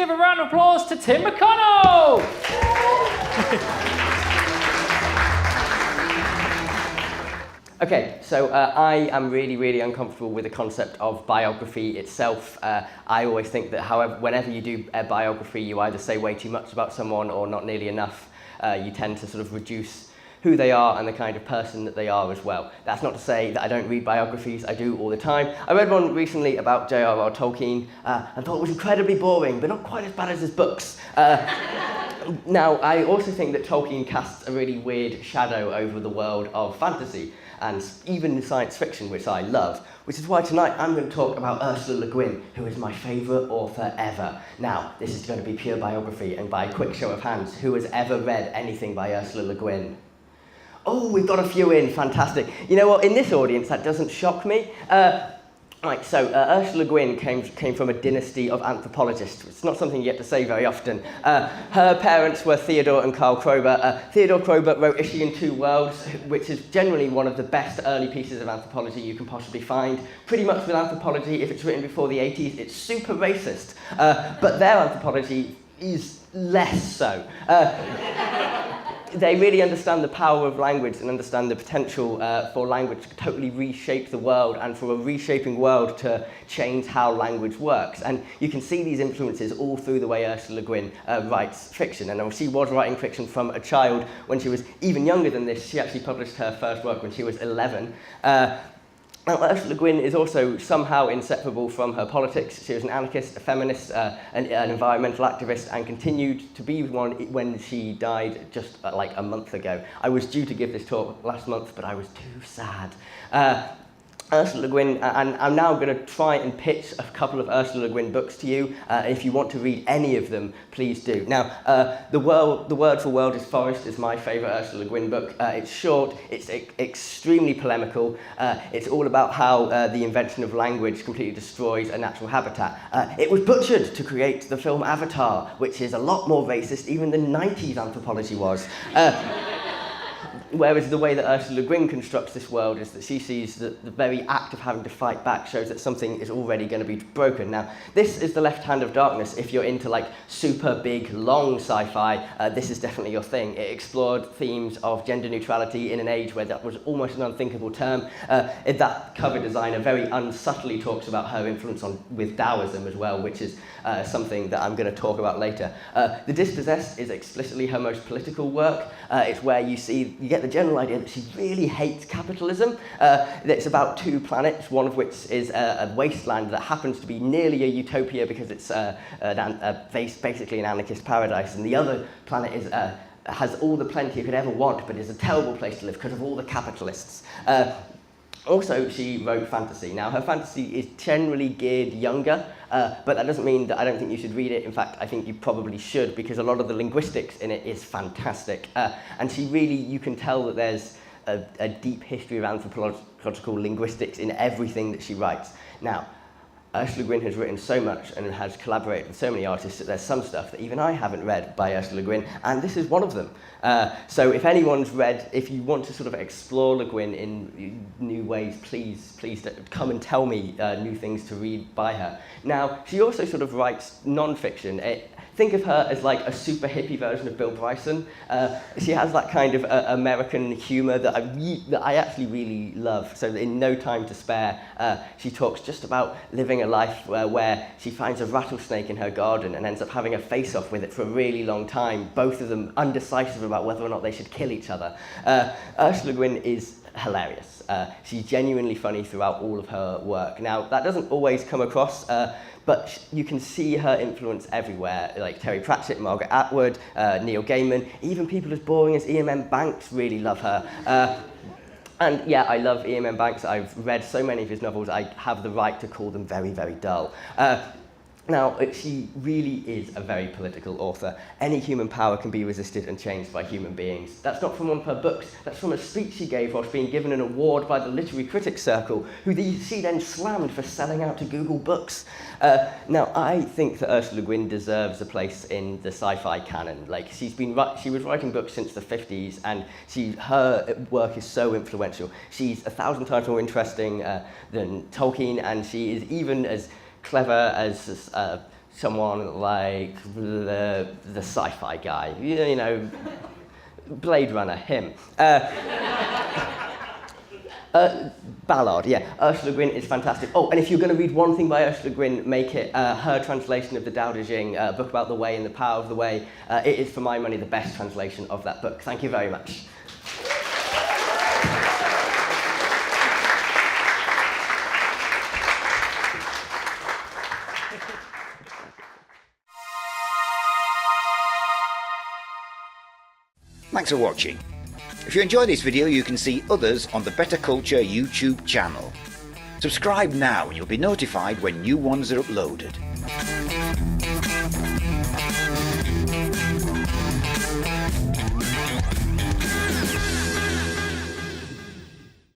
give a round of applause to Tim McConnell. Okay, so I am really, really uncomfortable with the concept of biography itself. I always think that whenever you do a biography, you either say way too much about someone or not nearly enough. You tend to sort of reduce who they are and the kind of person that they are as well. That's not to say that I don't read biographies, I do all the time. I read one recently about J.R.R. Tolkien and thought it was incredibly boring, but not quite as bad as his books. Now, I also think that Tolkien casts a really weird shadow over the world of fantasy and even science fiction, which I love, which is why tonight I'm going to talk about Ursula Le Guin, who is my favourite author ever. Now, this is going to be pure biography, and by a quick show of hands, who has ever read anything by Ursula Le Guin? Oh, we've got a few in, fantastic. You know what, in this audience, that doesn't shock me. Ursula Le Guin came from a dynasty of anthropologists. It's not something you get to say very often. Her parents were Theodore and Karl Kroeber. Theodore Kroeber wrote Issue in Two Worlds, which is generally one of the best early pieces of anthropology you can possibly find. Pretty much with anthropology, if it's written before the 80s, it's super racist. But their anthropology is less so. They really understand the power of language and understand the potential for language to totally reshape the world and for a reshaping world to change how language works. And you can see these influences all through the way Ursula Le Guin writes fiction. And she was writing fiction from a child when she was even younger than this. She actually published her first work when she was 11. Now, Ursula Le Guin is also somehow inseparable from her politics. She was an anarchist, a feminist, an environmental activist, and continued to be one when she died just like a month ago. I was due to give this talk last month, but I was too sad. Ursula Le Guin, and I'm now going to try and pitch a couple of Ursula Le Guin books to you. If you want to read any of them, please do. Now, The Word for World is Forest is my favourite Ursula Le Guin book. It's short, it's extremely polemical. It's all about how the invention of language completely destroys a natural habitat. It was butchered to create the film Avatar, which is a lot more racist even than 90s anthropology was. Whereas the way that Ursula Le Guin constructs this world is that she sees that the very act of having to fight back shows that something is already going to be broken. Now, this is the left hand of darkness. If you're into like super big, long sci-fi, this is definitely your thing. It explored themes of gender neutrality in an age where that was almost an unthinkable term. That cover designer very unsubtly talks about her influence with Taoism as well, which is something that I'm going to talk about later. The Dispossessed is explicitly her most political work. It's where you get the general idea that she really hates capitalism. It's about two planets, one of which is a wasteland that happens to be nearly a utopia because it's basically an anarchist paradise, and the other planet has all the plenty you could ever want, but is a terrible place to live because of all the capitalists. Also, she wrote fantasy. Now, her fantasy is generally geared younger, but that doesn't mean that I don't think you should read it. In fact, I think you probably should, because a lot of the linguistics in it is fantastic. And you can tell that there's a deep history of anthropological linguistics in everything that she writes. Now, Ursula Le Guin has written so much and has collaborated with so many artists that there's some stuff that even I haven't read by Ursula Le Guin, and this is one of them. So if you want to sort of explore Le Guin in new ways, please come and tell me new things to read by her. Now, she also sort of writes nonfiction. Think of her as like a super hippie version of Bill Bryson. She has that kind of American humour that I actually really love. So in No Time to Spare, she talks just about living a life where she finds a rattlesnake in her garden and ends up having a face-off with it for a really long time, both of them undecisive about whether or not they should kill each other. Ursula Le Guin is hilarious. She's genuinely funny throughout all of her work. Now, that doesn't always come across, but you can see her influence everywhere, like Terry Pratchett, Margaret Atwood, Neil Gaiman, even people as boring as E.M.M. Banks really love her. And yeah, I love E.M.M. Banks. I've read so many of his novels, I have the right to call them very, very dull. Now, she really is a very political author. Any human power can be resisted and changed by human beings. That's not from one of her books, that's from a speech she gave whilst being given an award by the Literary Critics Circle, who she then slammed for selling out to Google Books. Now, I think that Ursula Le Guin deserves a place in the sci-fi canon. Like, she was writing books since the 50s, and her work is so influential. She's 1,000 times more interesting than Tolkien, and she is even as clever as someone like the sci-fi guy, you know, Blade Runner, him. Ballard, yeah. Ursula Le Guin is fantastic. Oh, and if you're going to read one thing by Ursula Le Guin, make it her translation of the Tao Te Ching, book about the way and the power of the way. It is, for my money, the best translation of that book. Thank you very much. Thanks for watching. If you enjoyed this video, you can see others on the Bettakultcha YouTube channel. Subscribe now and you'll be notified when new ones are uploaded.